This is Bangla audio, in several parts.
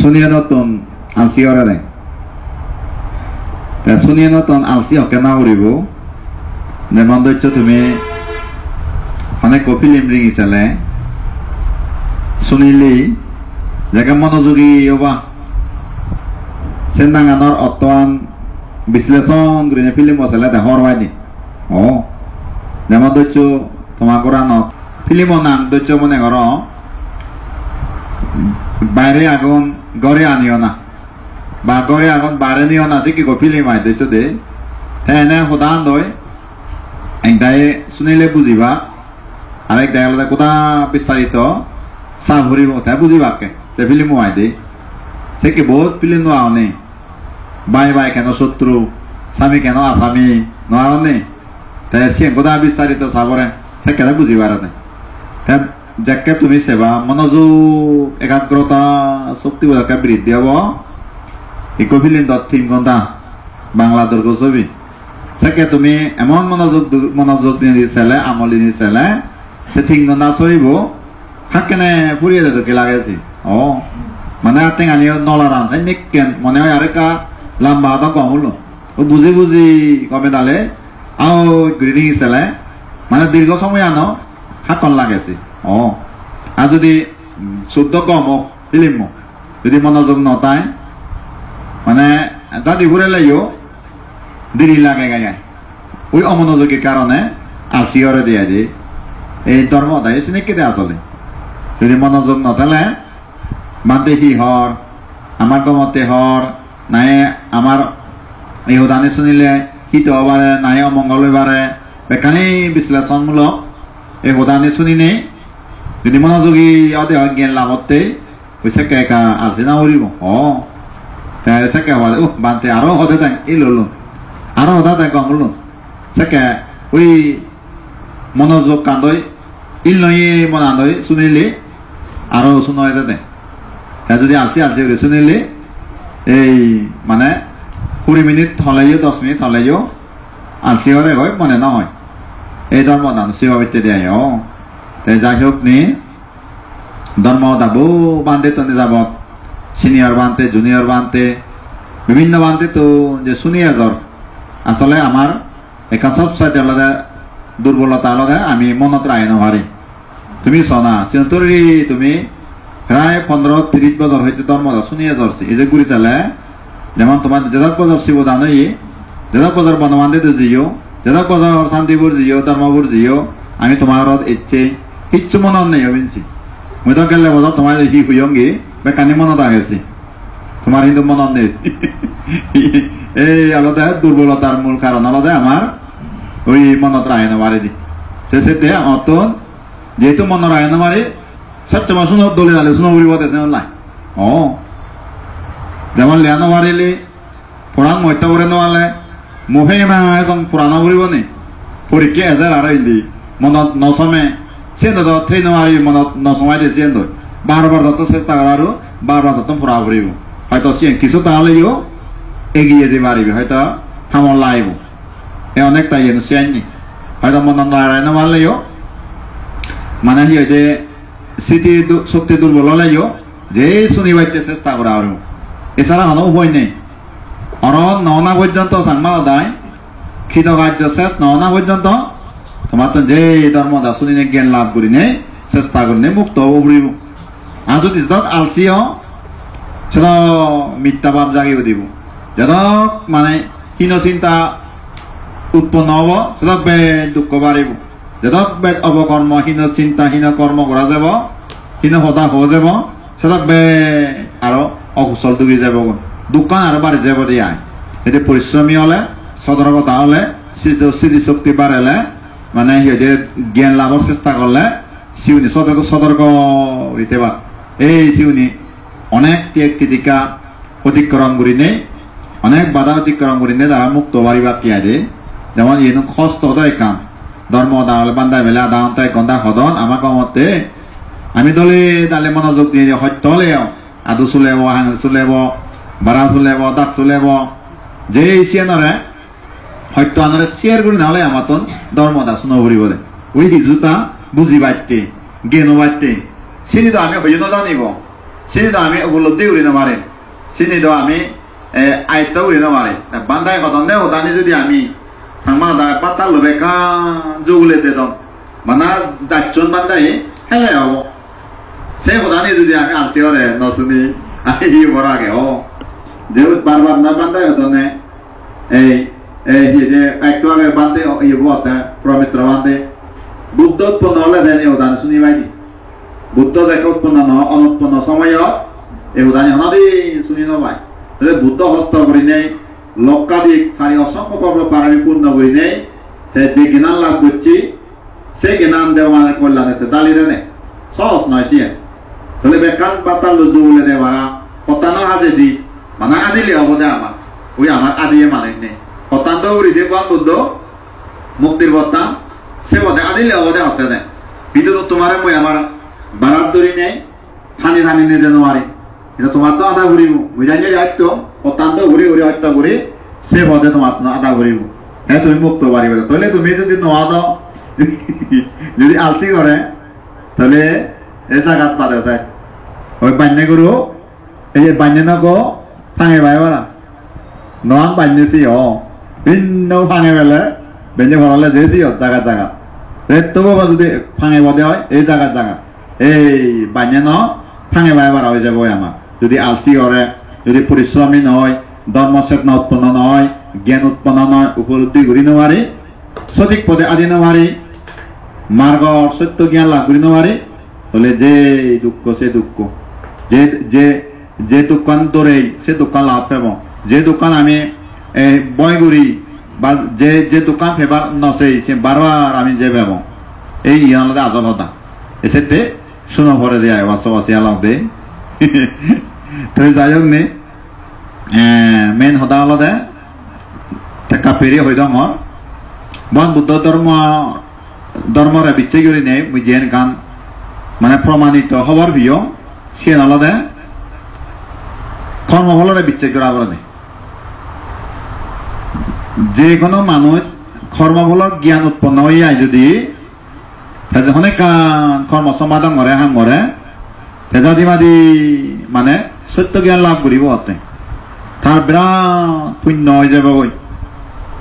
শুনিয়ে নতুন আলসি ওরা নাই শুনিয়ে নতুন আলসি হকে না উড়িব যেমন ধরছ তুমি অনেক ফিল্ম রিঙিছিলে শুনিলি জায়গা মনোযোগী হবা সেন্দাঙানোর অত্যান বিশ্লেষণ করে ফিল্ম বসালে দেখর হয়নি ও যেমন ধরছ তোমার কোরআনত ফিল্ম নাম ধরছ মনে কর বাইরে আগুন গড়ে আনিও না বা গড়ে আগুন বাইরে নিও না কি ফিল্ম আই ধরছ দে এনে সদান দয় একটাই শুনিলে বুঝিবা আর এক দেখা কোথা বিস্তারিত চা ভরিব তাই বুঝিবাকে সে ফিল্ম আই দে সে কি বহুত ফিল্ম নোয়াও নেই বাই বাই কেন শত্রু স্বামী কেন আসামি নোয়াও নেই তাই সে কোথা বিস্তারিত চাবরে সে কেন বুঝিবার নেই যাকে তুমি সেবা মনোযোগ একাগ্রতা শক্তি বোঝাকে বৃদ্ধি হব ইকো ফিল্ম 3 ঘন্টা বাংলা দুর্গ ছবি সেকে তুমি এমন মনোযোগ দিয়ে দিছিলে আমলি দিছিলে সে 3 ঘন্টা চলিব হাকেনে ফুরিয়ে যেতে লাগেছি ও মানে আতেং আনি নলা রানছে নিকেন মনে হয় আরেকা লম্বা তো কম হলো ও বুঝি বুঝি কমে দালে আও গ্রিডিং দিছিলে মানে দীর্ঘ সময় আনো হাকন লাগেছে ও আর যদি শুদ্ধ কম ফিল্ম যদি মনোযোগ নতায় মানে দাদি ঘুরে লাইও দেরি লাগে গায় ওই অমনোযোগের কারণে আলসিওরে দেয়া যে এই ধর্মটাই সিনেকে আসলে যদি মনোযোগ নতালে বাদে কি হর আমার গমতে হর নাই আমার এই উদানে শুনিলে হিত হবারে নাই অমঙ্গল হইবারে বেকানি বিশ্লেষণমূলক এই উদানে শুনি নেই যদি মনোযোগী অদে জ্ঞান লাভতে ওই সেকে একা আলসি না উড়িব ও তাই সেকে হওয়ালে ও বানতে আরো হতে তাই এই ললো আরো হতা তাই কম বললো সেকে ওই মনোযোগ কান্দই ইল নই মনান্দই শুনিলে আরো শুনো হয়ে যাতে তাই যদি আলসি আলসি করে শুনিলে এই মানে 20 মিনিট হলাইও 10 মিনিট হলাইও আলসি হলে হয় মনে না হয় এই ধর্ম দান শিবাবিতে দেয় ও তাই যাই হোক নি ধর্ম দাবো বান্ধে তো যাব সিনিয়র বানতে জুনিয়র বানতে বিভিন্ন বানতে তো যে শুনিয়া জ্বর আসলে আমার একা সব সাইড আলাদা দুর্বলতা আলাদা আমি মনত রায় নহারি তুমি শোনা সিন্তরি তুমি প্রায় 15-30 বছর হইতে ধর্ম শুনিয়া জ্বরছি এই যে ঘুরি চালে যেমন তোমার যেদাক বছর শিবদান যেদাক বছর বনবান্ধে তো জিও যেদাক বছর শান্তিপুর জিও ধর্মপুর জিও আমি তোমার ইচ্ছে কিচ্ছু মনত নেই অবিনছি মুই তো গেলে বছর তোমার হি হুইয়ঙ্গি বেকানি মনত আগেছি তোমার কিন্তু মনত নেই এই আলাদা দুর্বলতার মূল কারণ আলাদা আমার ওই মনত রায় নামারি দি শেষে অত যেহেতু মন রায় নামারি সবসময় শুনো দলে দালে শুনো উড়িব নাই ও যেমন লিয়ানো মারিলি পুরাণ মহত্যা করে নেওয়ালে মুখে না এখন পুরানো উড়িব নি পরীক্ষা এজার আর ইন্দি মনত নসমে সেন থৈ নোৱাৰি মনত নচমাই দিয়ে সেন বাৰবাৰ যত চেষ্টা কৰা আৰু বাৰবাৰ যত ফুৰা ফুৰিব হয়তো সিং কিছু তাহলেও এগিয়ে যে পারিবে হয়তো সামল লাইব এ অনেকটা ইয়ে সিয়াইনি হয়তো মন নারায়ণ মারলেও মানে কি হয়েছে স্মৃতি শক্তি দুর্বল হলেও যে শুনিবাইতে চেষ্টা করা আর এছাড়া কোনো উপায় নেই অরণ ননা পর্যন্ত সাংমা দায় ক্ষিত কার্য শেষ ননা পর্যন্ত তোমার তো যে ধর্মদা শুনি জ্ঞান লাভ করি নেই চেষ্টা করি নেই মুক্ত হব ফুরিব আর যদি আলসিও সেটা মিথ্যা ভাব জাগিয়ে দিব যতক মানে হীন চিন্তা উৎপন্ন হব সেটা বে দুঃখ বাড়িব যতক বে অবকর্ম হীন চিন্তা হীন কর্ম করা যাব হীন হতাশ হয়ে যাব সেটা বে আরো অকুশল ডুবি যাব দোকান আরো বাড়ি যাব দিয়ে এতে পরিশ্রমী হলে সতর্কতা হলে স্মৃতিশক্তি বাড়ালে মানে সিহঁতে জ্ঞান লাভৰ চেষ্টা করলে সিউনি সতর্ক হইতে পারে এই সিউনি অনেক ত্যাগ তিতিকা অতিক্রম করি নেই অনেক বাধা অতিক্রম করি নেই যারা মুক্ত বাড়ি বা পিয়া দে যেমন ইয়ে কষ্ট হতো কাম ধর্ম দাঁড়ালে বান্ধাই মেলে আধা ঘন্টা 1 ঘন্টা সদন আমার কমতে আমি দলে তালে মনোযোগ দিয়ে সত্য হলেও আদু চুলেব হাং চুলেব বাৰা চুলেব দাঁত চুলেব যে চিয়ানরে হয়তো আনরে শেয়ার করি না হলে আমার তো ধর্মদা শুনো ফুরি বলে ওই জুতা বুঝি বাড়তে জ্ঞান বাড়তে চিনি তো আমি হইও জানিব sini do ami উপলব্ধি করি না মারে sini do ami আয়ত্ত করি না মারে বান্দায় কথা নেই ওদানি যদি আমি সাংমা দা পাতা লবে কা জুগুলে দে দম মানা দাচ্চন বান্দায় হ্যাঁ হবো সেই ওদানি যদি আমি আনছি ওরে নসুনি আই বড় আগে ও যেহেতু বারবার না বান্দায় হতো না এই যে একটু আগে বান্দে ইয়ে বলতে প্রমিত্র বান্দে বুদ্ধ উৎপন্ন হলে দেন এই উদাহরণ শুনি পাইনি বুদ্ধ দেখে উৎপন্ন অনুৎপন্ন সময় এই উদাহরণ অনাদি শুনি নবাই তাহলে বুদ্ধ হস্ত করি নেই লক্ষাধিক সারি অসংখ্য পর্ব পারামি পূর্ণ করি নেই যে জ্ঞান লাভ করছি সেই জ্ঞান দেওয়া মানে কল্যাণেতে দালিয়ে নেই সহজ নয় সিয়ে তাহলে বেকান বার্তা লুজু বলে দেওয়ারা কতানো হাজে দি মানে আদিলে হব দে আমার ওই আমার আদিয়ে মানে নেই কতান্ত করি যে কোন বুদ্ধ মুক্তির বর্তা সে বদে আদিলে হব দে হতে দেয় কিন্তু তোমার মই আমার বারাত ধরি নেই থানি থানি নিয়ে যেন মারি এটা তোমার তো আধা ঘুরিব বুঝাই যে যাইত অত্যন্ত ঘুরি ঘুরি হত্যা করি সে পদে তোমার আধা ঘুরিব হ্যাঁ তুমি মুক্ত পারিবে তাহলে তুমি যদি নোয়া দাও যদি আলসি করে তাহলে এ জায়গাত পাতে যায় ওই বান্যে করু এই যে বান্যে নগো ফাঙে পাই বারা নন বান্যেছি ভিন্ন ফাঙে পেলে বেঞ্জে ভরালে যেছি জায়গা জায়গা তবু যদি ফাঙে পদে হয় এই জায়গার জায়গা এই বান্যে ন ফাঙে পাই বারা হয়ে যাবো আমার যদি আলসি করে যদি পরিশ্রমী নয় ধর্ম চেতনা উৎপন্ন নয় জ্ঞান উৎপন্ন নয় উপলব্ধি করি নোৱাৰি সঠিক পদে আদি নোৱাৰি মার্গ সত্য জ্ঞান লাভ করি নোৱাৰি বলে যে দুঃখ সে দুঃখ যে যে যে দোকান দৌড়ে সে দোকান লাভ পাব যে দোকান আমি বয় করি বা যে যে দোকান ফেবার নসে সে বারবার আমি যে পাব এই ইয়ানলে আজব হতা এসেতে শুনো ভরে দেয় বাসবাসী আলাপ দে তো যাই হোক নে মেন হতা হলো দে কাপেরি হয়ে দম বন বুদ্ধ ধর্মরে বিচ্ছাই করে নেই মুজিয়ান গান মানে প্রমাণিত হবার ভিও সে হলো দে কর্মফলরে বিচ্ছাই করা বলে নেই যে কোনো মানুষ কর্মফলক জ্ঞান উৎপন্ন হইয়া যদি অনেক কর্ম সমাধান করে হাং করে তেজাদি মাদি মানে সত্য জ্ঞান লাভ করিব অতে তার বিরাট পুণ্য হয়ে যাব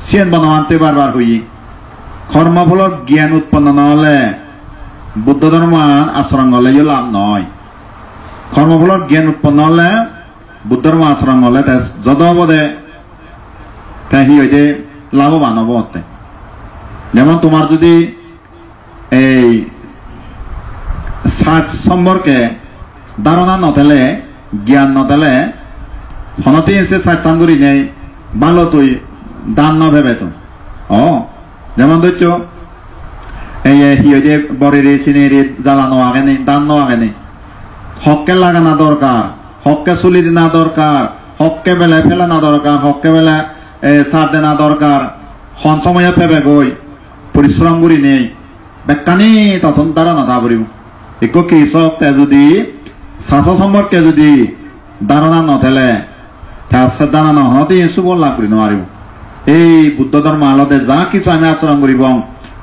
সিয়েন বনমানতে বারবার হই কর্মফলক জ্ঞান উৎপন্ন নহলে বুদ্ধ ধর্মান আচরণ হলে লাভ নয় কর্মফলক জ্ঞান উৎপন্ন হলে বুদ্ধ ধর্ম আচরণ হলে যত বোধে সি হইতে লাভবান হব অতে যেমন তোমার যদি এই সাজ সম্পর্কে ধারণা নথেলে জ্ঞান নথেলে হনতে এসে সাজতান করি নেই ভালো তুই দান ন ভেবে তো যেমন ধরছ এই হিয়ে বরের সিনেরি জ্বালানো আগে নেই দান ন আগে নেই হককে লাগানো দরকার হককে চুলি দিনা দরকার হককে বেলে ফেলে না দরকার হককে বেলে সার দেনা দরকার হন সময় ভেবে গই পরিশ্রম করি নেই বেকানি তখন তারা নাথা পড়ব একো কৃষক যদি চাষ সম্পর্কে যদি ধারণা নথেলে ধারণা নহতে চুবল লাভ করি নোৱাৰিব এই বুদ্ধ ধর্ম আলতে যা কিছু আমি আচরণ করিব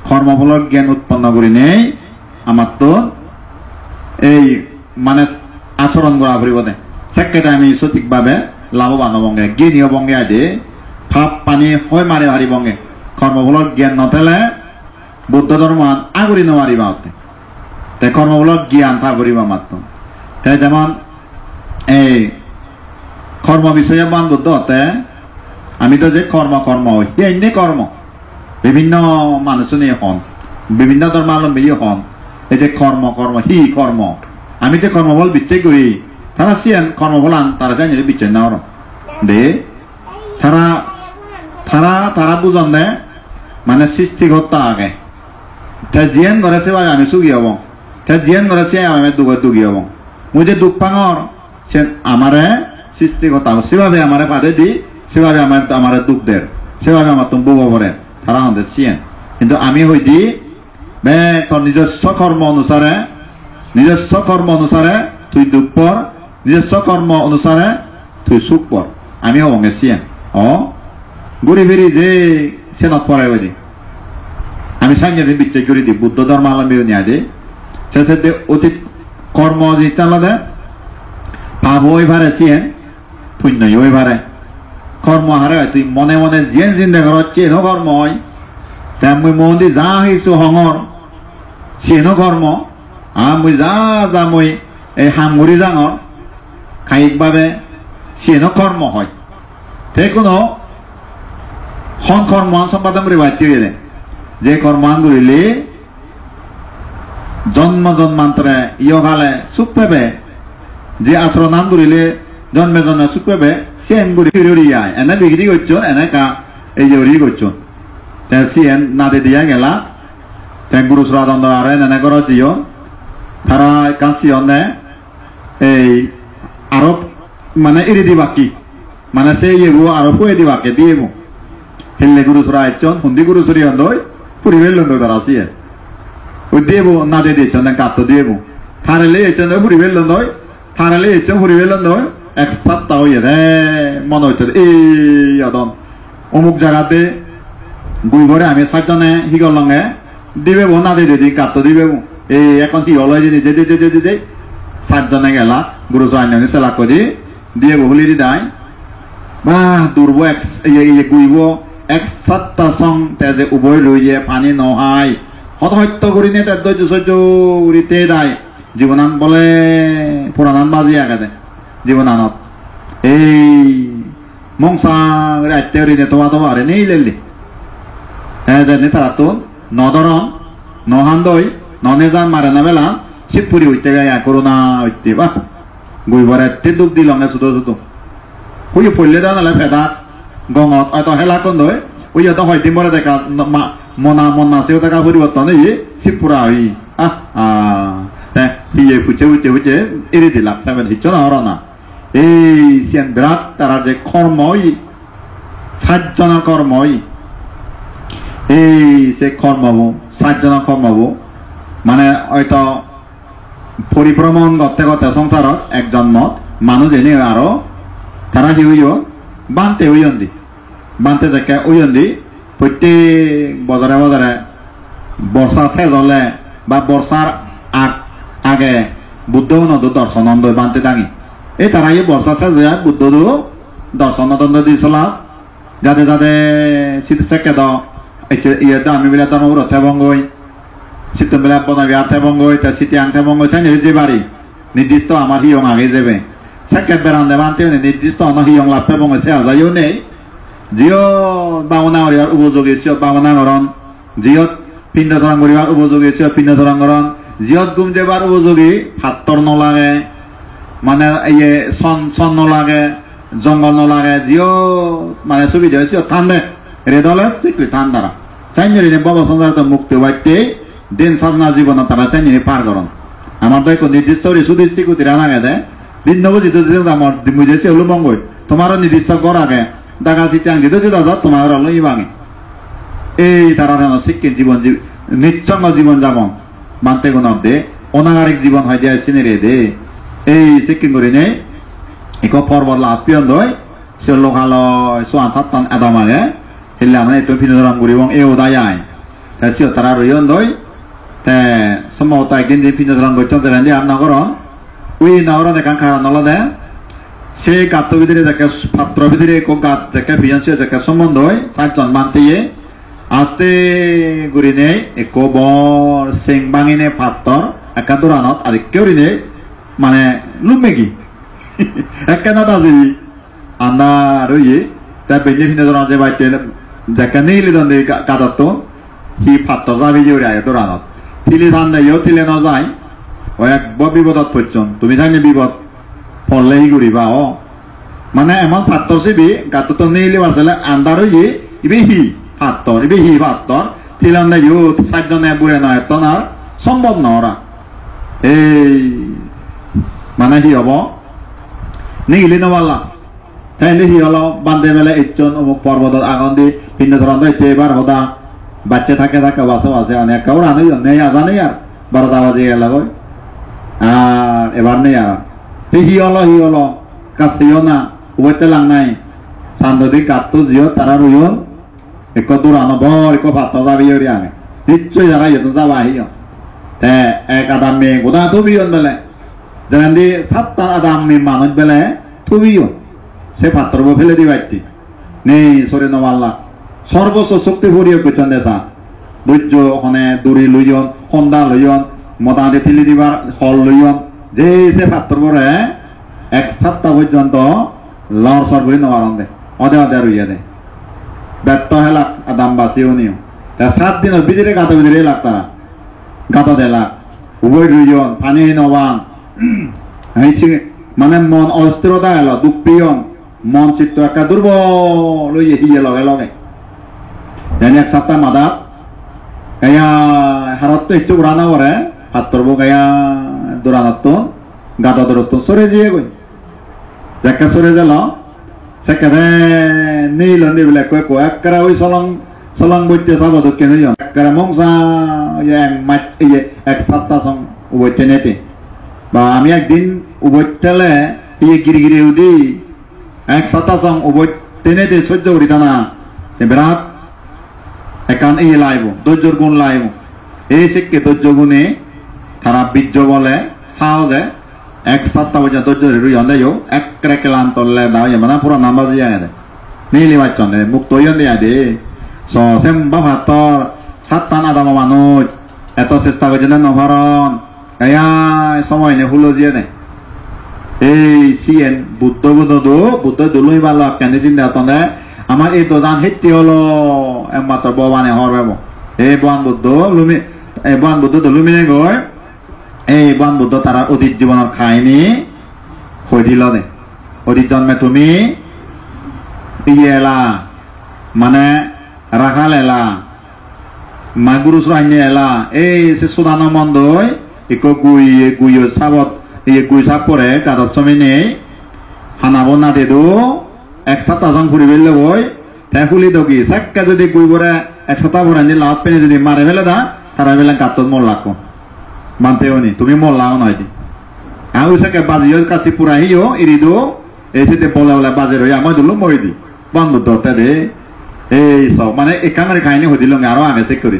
কর্মফলক জ্ঞান উৎপন্ন করি নেই আমার তো এই মানে আচরণ করা ফুরিব দে সেক্ষেত্রে আমি সঠিকভাবে লাভবান হবঙ্গে জ্ঞানী হবঙ্গে আদি ভাব পানি হয় মারে হারিবঙ্গে কর্মফলক জ্ঞান নথেলে বুদ্ধ ধর্ম আগরি নোৱাৰিবা তে কর্মফলক জ্ঞান তা করিব মাত্র তাই যেমন এই কর্ম বিষয়ে বান বুদ্ধ হতে আমি তো যে কর্ম কর্ম এনে কর্ম বিভিন্ন মানুষ নিয়ে হন বিভিন্ন ধর্মাবলম্বী হন এই যে কর্ম কর্ম হি কর্ম আমি যে কর্মফল বিচ্ছাই করি তারা সিয়ান কর্মফল আন তারা জানি বিচ্ছাই না দে তারা তারা তারা বুঝন দে মানে সৃষ্টিকর্তা আগে তা জিয়ান করে সেভাবে আমি সুখী হব তা জিয়ান করে সে আমি দুঃখী হব মুই যে দুঃখ পাঙর সে আমারে সৃষ্টিকর্তা সেভাবে আমারে পাদে দি সেভাবে আমার দুঃখ দের সেভাবে আমার তুমি বুব পরে তারা হতে সিয়েন কিন্তু আমি হই দি বে তোর নিজস্ব কর্ম অনুসারে তুই দুঃখ পর নিজস্ব কর্ম অনুসারে তুই সুখ পর আমি হবঙ্গে সিয়েন ঘুরি ফিরি যে সেনত পরে হই দি আমি সাংঘাতিক বিচ্ছেদ করে দিই বুদ্ধ ধর্মাবলম্বী নিয়ে দিই সে অতীত কর্ম যে চালাদে পাপ হই পারে সিয়েন পুণ্য হই পারে কর্ম হারে তুই মনে মনে যেন চিন্তা কর চেন কর্ম হয় তেমনি মন দি যা হইছো হঙর চেন কর্ম আর মুই যা যা মুই এই হামগুড়ি যাঙর কায়িকভাবে চেন কর্ম হয় তে কোনো হন কর্ম সম্পাদন করে বাধ্য হয়ে যায় যে কর্মান করিলে জন্ম জন্মান্তরে ইয়কালে সুখ পাবে যে আচরণ করিলে জন্মে জন্মে সুখ পাবে সেন গুড়ি আয় এনে বিক্রি করছো এনে কা এই যে উড়ি করছো সিএন নাতে দিয়া গেলা গুরু সুরাদন্দ আর এনে কর জিও তারা কাশি অনে এই আরব মানে এড়ে দিবা কি মানে সে ইয়েবো আরব কয়ে দিবা কে দিয়েবো হেললে গুরু সুরা আইচন হুন্দি গুরু সুরি অন্ধই পরিবেশ লন্দ তারা সিএন ওই দেবো না দিয়ে দিয়েছেন কাত দেবো থারেলে এসেন পরিবেশ লন্দ থারেলে এসেন পরিবেশ লন্দ এক সপ্তাহ হয়ে রে মনে হইতে এই অদম অমুক জায়গাতে গুই ঘরে আমি সাতজনে হিগল লঙ্গে দিবে বো না দিয়ে দিই কাত দিবে এই এখন কি হলো যে সাতজনে গেলা গুরু সাইনি সেলা করি দিয়ে বলি দি দাই বা দুর্ব এক গুইব এক সপ্তাহ সং তেজে উভয় লইয়ে পানি নহাই হত্যা করি নে তার ধৈর্য সহ্য উড়িতে দেয় জীবনান বলে পুরাণান বাজি আগে জীবনানত এই মংসাং আত্মীয় তোমা তোমারে নেই লেলি হ্যাঁ জানি তারা তো নদরন নহান্দই ননে যান মারে না বেলা শিবপুরি হইতে গায় করোনা হইতে বা গুইবার এতে দুঃখ দিল শুধু শুধু ওই পড়লে দেওয়া নালে ফেদা গঙত হয়তো হেলা কন্দ ওই হয়তো হয়তো মরে দেখা মনা মনা সেও দেখা পরিবর্তন এই শিবপুরা হই হিয়ে ফুচে ফুচে ফুচে এড়ে দিলাম সেভেন হিচ্ছ না হর না এই সিয়ান বিরাট তারা যে কর্মই সাতজনের কর্মই এই সে কর্মবো সাতজনের কর্মবো মানে হয়তো পরিভ্রমণ করতে করতে সংসারত একজন মত মানুষ এনে আরো তারা কি হইও বানতে হইয়ন্দি বানতে যাকে হইয়ন্দি প্রত্যেক বছরে বছরে বর্ষা শেষ হলে বা বর্ষার আগে বুদ্ধ নদ দর্শন বানতে দাঙি এই তারা এই বর্ষা শেষ হয়ে বুদ্ধ দর্শন দিয়েছিল যাতে যাতে শীতকে দ ইয়েতে আমি বেলা তখন রথে বঙ্গই শীত বেলা বনাবি আথে বঙ্গই তা শীতে আংথে বঙ্গই চাই যে বাড়ি নির্দিষ্ট আমার হিয়ং আগে যাবে সেকেন্ড বেড়াতে বানতে নির্দিষ্ট অন্য হিয়ং লাভে বঙ্গই সে আজাইও নেই জিও বামনা করিবার উপযোগী সিও বামনা করণ জিয়ত পিণ্ড ধরণ করিবার উপযোগী সিও পিণ্ড ধরণ করণ জিয়ত গুম যাবার উপযোগী ফাত্তর নলাগে মানে ইয়ে সন নলাগে জঙ্গল নলাগে জিও মানে সুবিধা সিও ঠান্ডে রেদলে চিকলি ঠান্ডারা চাইনি বাবা সংসার তো মুক্তি বাড়তে দিন সাধনা জীবন তারা চাইনি পার করণ আমার তো এক নির্দিষ্ট সুদৃষ্টি কুতি রানা গেছে দিন নবজিত আমার বুঝেছে হলো মঙ্গল তোমারও নির্দিষ্ট কর আগে দেখা চিত্রাং দিতে দিতে তোমার হলো ইবাঙে এই তারা শিক্ষিত জীবন নিচ্ছঙ্গ জীবন যাপন মানতে কোন দে অনাগারিক জীবন হয় যায় সিনেরে দে এই শিক্ষিত করে নেই এক পর্বত আত্মীয় দয় সে লোকালয় সোয়ান সাতটান আদাম আগে হেলে আমরা এই তো ফিনরাম করি এবং এও দায় সে তারা রইন দয় তে সম্ভবত একদিন যে ফিনরাম করতে যে আর নগরণ ওই নগরণ এখান খারাপ নলা দেয় সে গাত ভিতরে যাকে পাত্র ভিতরে গাত যাকে ফিনান্সিয়াল যাকে সম্বন্ধ হয় সাতজন মানতে আস্তে গুড়ি নেই এক বর সিং বাঙিনে পাত্তর একা দোরানত আর কেউ নেই মানে লুমেগি একা না দাজি আন্দার ওই তা বেঞ্জে ফিনে ধরা যে বাইতে যাকে নেই লিদন কাদাতো হি পাত্তর যাবি যে আগে দোরানত তিলে ধান নেইও তিলে ন যায় ও এক বিপদত পড়ছন তুমি জানি বিপদ পড়লেই ঘুরিবা ও মানে এমন পাত্তর সিবি গাত তো নেইলে বারছিলে আন্দার হইয়ে ইবে হি পাত্তর তিলাম না ইউ সাতজনে বুড়ে নয় তোনার সম্ভব না ওরা এই মানে কি হব নেইলে নবাল্লা তাইলে হি হলো বান্ধে মেলে ইচ্ছন অমুক পর্বত আগুন দি ভিন্ন ধরনের হইতে এবার হদা বাচ্চা থাকে বাসো আছে অনেক কাউর আনুই নেই আজা নেই আর 12টা বাজে গেল আর এবার নেই আর হি হলো কাছেও না উভয়তে লাং নাই সান্দদিক গাতটো জিও তারা রইন এক দূরানো বর এক ভাত যাবি আগে নিশ্চয় যারা ইয়ে যাবা আহি এক আদা মেয়ে গোদা তো বিয়ন বেলে যেন দি সাতটা আদাম মি মানুষ বেলে থুবিও সে পাত্রব ফেলে দিবাইতি নেই সরে নমাল্লা সর্বোচ্চ শক্তি ভরিও পেছন দেশা ধৈর্য হনে দূরি লইয়ন সন্ধ্যা লইয়ন মতাদি ঠিলি দিবার হল লইয়ন যে সে পাত্রবরে এক সাতটা পর্যন্ত লড় সর করে নমারন দে অদে অদে রইয়া দে ব্যর্থ হেলাক আদাম বাঁচিও নিও তা 7 দিনের ভিতরে গাত ভিতরে লাগ তারা গাত দেলা উভয় দুইজন পানি নবান মানে মন অস্থিরতা এলো দুঃপ্রিয়ম মন চিত্ত একটা দুর্বল লইয়ে হিয়ে লগে লগে যেন এক সপ্তাহ মাদাত গায়া হারত তো একটু উড়ানো করে হাত করবো গায়া দৌড়ানত গাত দৌড়ত সরে যেয়ে গই যাকে সরে গেল সেখানে নীল নিবিলে কয়ে কো একরা ওই সলং বইতে সব দক্ষিণ হইন একরা মংসা এক সপ্তাহ সং উবইতে নেতে বা আমি একদিন উবইতেলে ইয়ে গিরি উদি এক সপ্তাহ সং উবইতে নেতে সহ্য করি না বিরাট একান এই লাইব ধৈর্যর গুণ লাইব এই শিখকে ধৈর্য গুণে তারা বীর্য বলে সাহসে এক সপ্তাহ পর্যন্ত ধৈর্য রুইন দেয় এক ক্লান্তলে দাও মানে পুরো নাম্বার দিয়ে দে নিলি বাচ্চন দে মুক্ত হইন দিয়া দে সেম বাহাত্তর 7টা আদাম মানুষ এত চেষ্টা করছে না নভারণ গায়া সময় নে হুলো দিয়ে দে এই সিএন বুদ্ধ দুলুই ভালো কেন চিন্তা তন্দে আমার এই দোজান হেঁটে হলো একমাত্র ববানে হরবে এই বান বুদ্ধ লুমিনে গৈ এই বান বুদ্ধ তারা অতীত জীবনের খায়নি হয়ে দিল দে অতীত জন্মে তুমি ইয়ে এলা মানে রাখাল এলা মাগুরু সাইনে এলা এই সে সুদান মন্দই ইকো গুই সাবত ইয়ে গুই সাপ পরে কাদর সময় নেই হানাবো না দেদো এক সপ্তাহ জন ঘুরি বেললে বই তাই খুলি দকি সাক্কা যদি গুই বরে এক সপ্তাহ ভরে নি লাভ পেনে যদি মারে ফেলে দা তারা বেলা গাত মল লাগো মানতেও নি তুমি মল লাও নয় দি আউ সাকে বাজিও কাছে পুরা হিও ইরিদো এইতে বলে বলে বাজে রই আমার দুলো মই দি বন্ধ দতে দে এই সব মানে একাঙ্গারে খাইনি হদিল আরো আগে চেক করি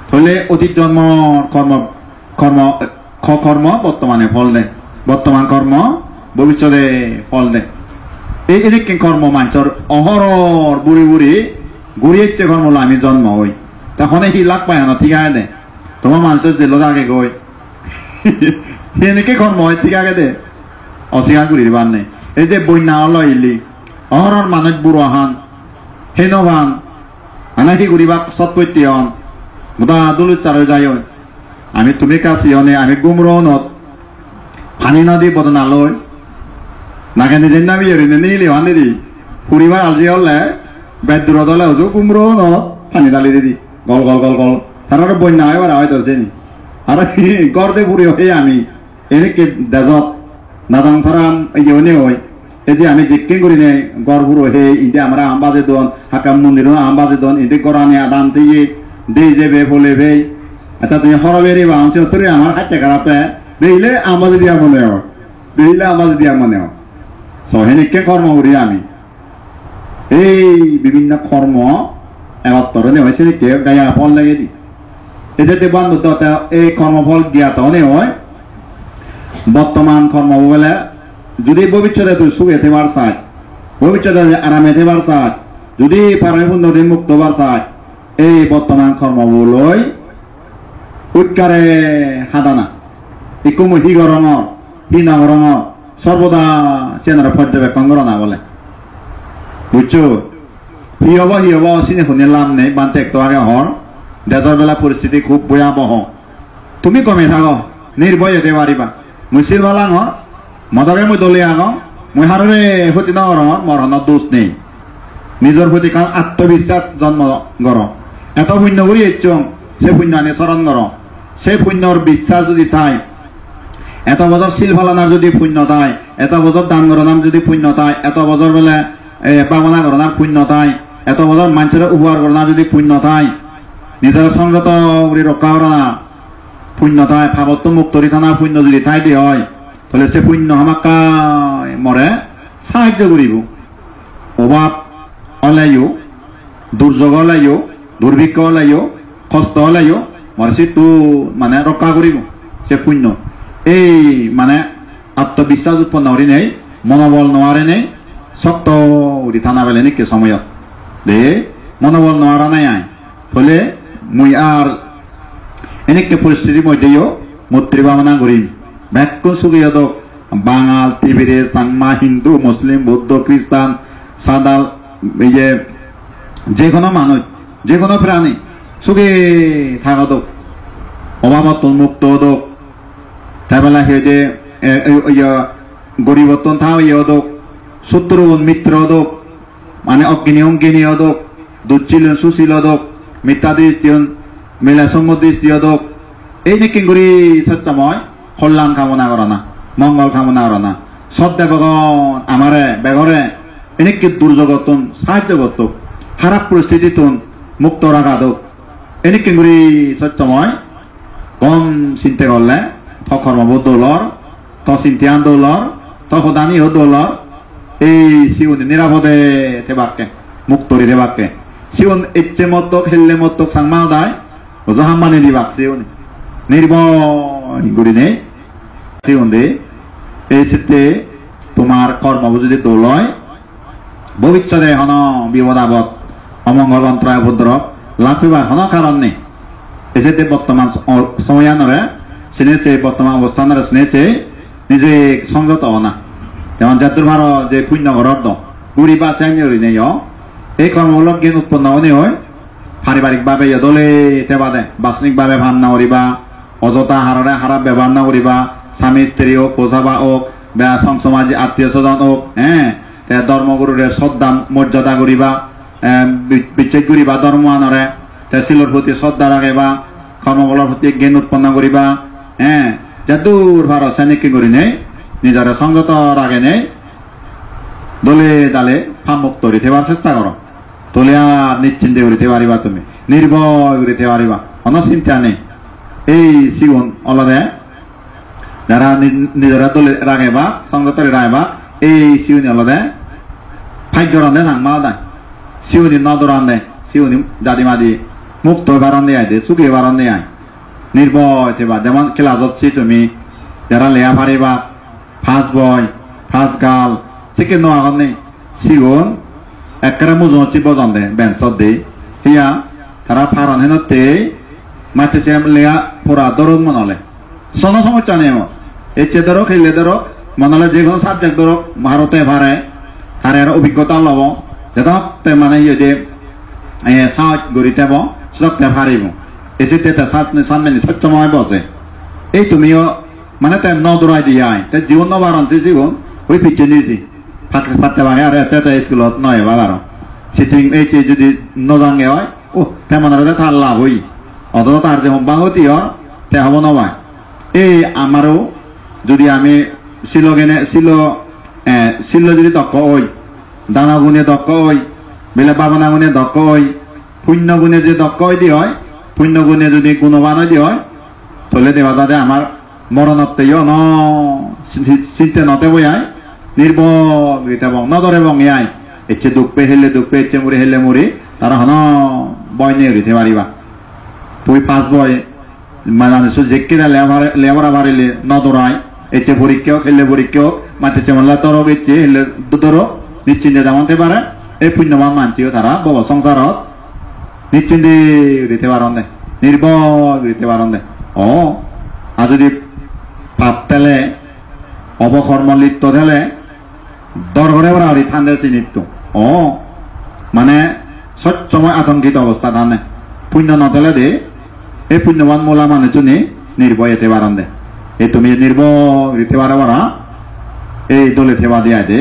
তাহলে অতীত জন্ম কর্ম বর্তমানে ফল দেয় বর্তমান কর্ম ভবিষ্যতে ফল দেয় এই এদিকে কর্ম মাঞ্চর অহরর বুড়ি ঘুরিয়েছে কর্ম আমি জন্ম হই তখন হি লাগ পায় না ঠিক আছে দে তোমার মানুষের জেল আগে গই সেনেকে কর্ম হয় ঠিক আছে দে অস্বীকার করির বার নেই এই যে বন্যা হলো ইলি অহরর মানুষ বুড়ো হান হেনবান আনাকি ঘুরিবা সৎপত্তি হন মোটা দুলুচারে যাই আমি তুমি কাছি হনে আমি গুমরনত পানি নদী বদনা লই নাকে নিজের নামি এরিনে নিলি হানি দি ফুরিবার আজি হলে বেদুর দলে হজু গুমরনত পানি ডালি দিদি গল তারা বন্যা হয় এবার হয়তো চেনি আর গড়তে ফুরি হয়ে আমি এনেকে দেজত নাজাং সারাম ইয়ে হয় এই যে আমি জিজ্ঞেস করি নে গড় ফুরো হে ইদে আমরা আমবাজে দন হাকাম মন্দির আমবাজে দন ইদে গড়ানে আদান দিয়ে দে যে বে ফলে বে আচ্ছা তুমি হরবেরি বা অংশ তোর আমার হাতে খারাপে দিলে আমবাজে দিয়া মনে হয় সহেনিকে কর্ম করি আমি এই বিভিন্ন কর্ম একত্তর হয়েছে কেউ গায়া ফল লাগে দি এতে বন্ধুত্ব এই কর্মফল জ্ঞাত হয় বর্তমান কর্ম বলে যদি ভবিষ্যতে তুই সুখে থেবার চাই ভবিষ্যতে আরামে থেবার চাই যদি পারে সুন্দরী মুক্ত হবার চাই এই বর্তমান কর্মগুলোই উৎকারে হাদানা ইকুমু হিগরঙর হিনগরঙর সর্বদা চেনার পর্যবেক্ষণ করো না বলে বুঝছো হি হব চিনি শুনে লাভ নেই বানতে একটু আগে হর দেশৰ বেলা পরিস্থিতি খুব ভয়াবহ তুমি কমে থাকো নির্ভয় হতে পারিবা মুসির বালা হর মদকে মই দলে আগ মই হারে সতী নগর মরণর দোষ নেই নিজের প্রতি কারণ আত্মবিশ্বাস জন্ম কর এত পুণ্য করি এসছং সে পুণ্য আনি চরণ কর সে পুণ্যর বিশ্বাস যদি তাই এত বছর শিল ফালানার যদি পুণ্য তাই এত বছর দান গণনার যদি পুণ্য তাই এত বছর বেলা বাগনা গণনার পুণ্য তাই এত বছর মানুষের উপহার গণনার যদি পুণ্য তাই নিজের সংগত রক্ষা করা না পুণ্য তাই ভাবত্ব মুক্ত থানার পুণ্য যদি তাই দিয়ে হয় তাহলে সে পুণ্য আমাকে মরে সাহায্য করিব অভাব হলেও দুর্যোগ হলেও দুর্ভিক্ষ হলেও কষ্ট হলেও মরে সে তো মানে রক্ষা করিব সে পুণ্য এই মানে আত্মবিশ্বাস উৎপন্ন করি নেই মনোবল নোয়ারে নেই শক্ত উড়ি থানা বেলে নিকে সময় দে মনোবল নোয়ারা নাই আয় ফলে মুই আর এনেকে পরিস্থিতির মধ্যেও মৈত্রী ভাবনা করিম ব্যাক্য সুগিয়ত বাঙাল তিবিরে সাংমা হিন্দু মুসলিম বৌদ্ধ খ্রিস্টান সাদাল এই যে কোনো মানুষ যে কোনো প্রাণী সুখে থাকত অভাবত মুক্ত হদক তাইবেলা সে যে গরিবত্তন থাও হদক শত্রু মিত্র হদক মানে অজ্ঞানী অজ্ঞানী হদক দুচ্ছিল সুশীল হদক মিথ্যা দৃষ্টি মেলা সম্মদৃষ্টি হদক এই নাকি করি সত্যময় কল্যাণ কামনা করা না মঙ্গল কামনা করা না শ্রদ্ধা ভগবান আমারে বেগরে এনেকে দুর্যোগতন সাহায্য করত খারাপ পরিস্থিতিতন মুক্ত রাখা দোক এনেকে করি সত্যময় কম চিন্তা করলে তো কর্মবোধ দৌলর তো চিন্তান দৌলর তো সদানি দৌলর এই সিউনি নিরাপদে থেবাকে মুক্তরি থেবাকে সিউন ইচ্ছে মতক হেললে মতক সাংমা দায় জহাম্মানি দিবাক সিউনি নির্ভয় করি নেই সিউন দে এই ক্ষেত্রে তোমার কর্ম যদি দৌলয় ভবিষ্যতে হন বিপদ আপদ অমঙ্গল অন্তরায় উপদ্রব লাভ পেবার হন কারণ নেই এসেতে বর্তমান সময়ানরে চিনেছে বর্তমান অবস্থানরে চিনেছে নিজে সংযত না যেমন জাতুর ভার যে পুণ্য ঘরত দো গুড়ি বা চাইনি নেই এই কর্মমূলক জ্ঞান উৎপন্ন হনে হয় পারিবারিকভাবে দলে তেবাদে বাসনিকভাবে ভাবনা করিবা অযথা হারারে খারাপ ব্যবহার না করিবা স্বামী স্ত্রী হোক পোষাবা হোক বা সংসমাজি আত্মীয় স্বজন হোক ধর্মগুরুরে শ্রদ্ধা মর্যাদা করিবা বিচ্ছেদ করিবা ধর্ম আনরে শিলর প্রতি শ্রদ্ধা রাখিবা কর্মবলৰ প্রতি জ্ঞান উৎপন্ন করিবা যাদুর ভার সেনেকি করি নেই নিজরে সংযত রাখে নেই দলে দালে ফামুক্ত করিতে চেষ্টা করো তোলে আর নিশ্চিন্তে করিতে পারিবা তুমি নির্ভয় করিতে পারিবা কোনো চিন্তা নেই এই সিগুন অলদে যারা নিজরা দলে রাখেবা সংযতরে রাখবা এই সিউনি অলদে ভাগ্য রান্ধে সাংমা দেয় সিউনি নদরান্ধে সিউনি দাদিমাদি মুক্ত বারান্দে আয় দে সুখে বারান্দে আয় নির্ভয় থেবা যেমন খেলা যাচ্ছি তুমি যারা লেয়া পারিবা first boy first girl second নোয়াগন নেই সিগুন একবারে মুজন হচ্ছে বজন দে বেঞ্চত দে হিয়া তারা ফারন হেনতে মাঠে চেম লেয়া পুরা দরক মনলে সন সমস্যা নেই মত এচ্ছে ধরো খেললে ধরো মনলে যে কোনো সাবজেক্ট ধরো ভারতে ভারে তার অভিজ্ঞতা লব যেতে মানে ইয়ে যে সাহায্য গড়ি তেব সত্যি হারিব এসে সামনে সত্যময় বসে এই তুমিও মানে তে নদরাই দিয়ে আয় তে জীবন নবার আনছি জীবন ওই পিছিয়ে নিয়েছি ফাটতে ভাঙে আর এতে স্কুলত নয় বাবার সিটিং এই যদি নজাঙ্গে হয় ও তেমন তার লাভ হই অথচ তার যে বাহতি হয় তে হব নবায় এই আমারও যদি আমি শিল যদি দক্ষ হই দানা গুণে দক্ষ হই বেলে বাবানা গুণে দক্ষ হই পুণ্য গুণে যদি দক্ষ হই দি হয় পুণ্য গুণে যদি গুণবান হই দি হয় তাহলে দেবা দাদে আমার মরণত্বেও ন চিন্তা নতে বইয়াই নির্ভয় নদরে বঙিয়াই এচ্ছে দুঃখে হেলে দুঃখে এচ্ছে মুড়ি হেলে মুড়ি তারা হন বয় নিয়ে রিতে পারিবা তুই পাঁচ বয় মানে যেকিরা লেবরা বাড়িলে নদরায় এচ্ছে পরীক্ষা হোক হেলে পরীক্ষা হোক মাঠে চেমলা তরক এচ্ছে হেলে দুতরক নিশ্চিন্তে যেমনতে পারে এই পুণ্যবান মানছিও তারা বব সংসারত নিশ্চিন্তে দিতে পারন দে নির্ভয় দিতে পারন দে আর যদি পাপ তেলে অবকর্ম লিপ্ত থেলে দরঘরে ওরা ঠান্ডা চিনিত মানে সবসময় আতঙ্কিত অবস্থা ধানে পুণ্য নতেলে দে এই পুণ্যবান মোলা মানুষ নির্ভয় এতে পারন দে এই তুমি নির্ভয় দিতে পারো এই দলে থেবা দিয়া দে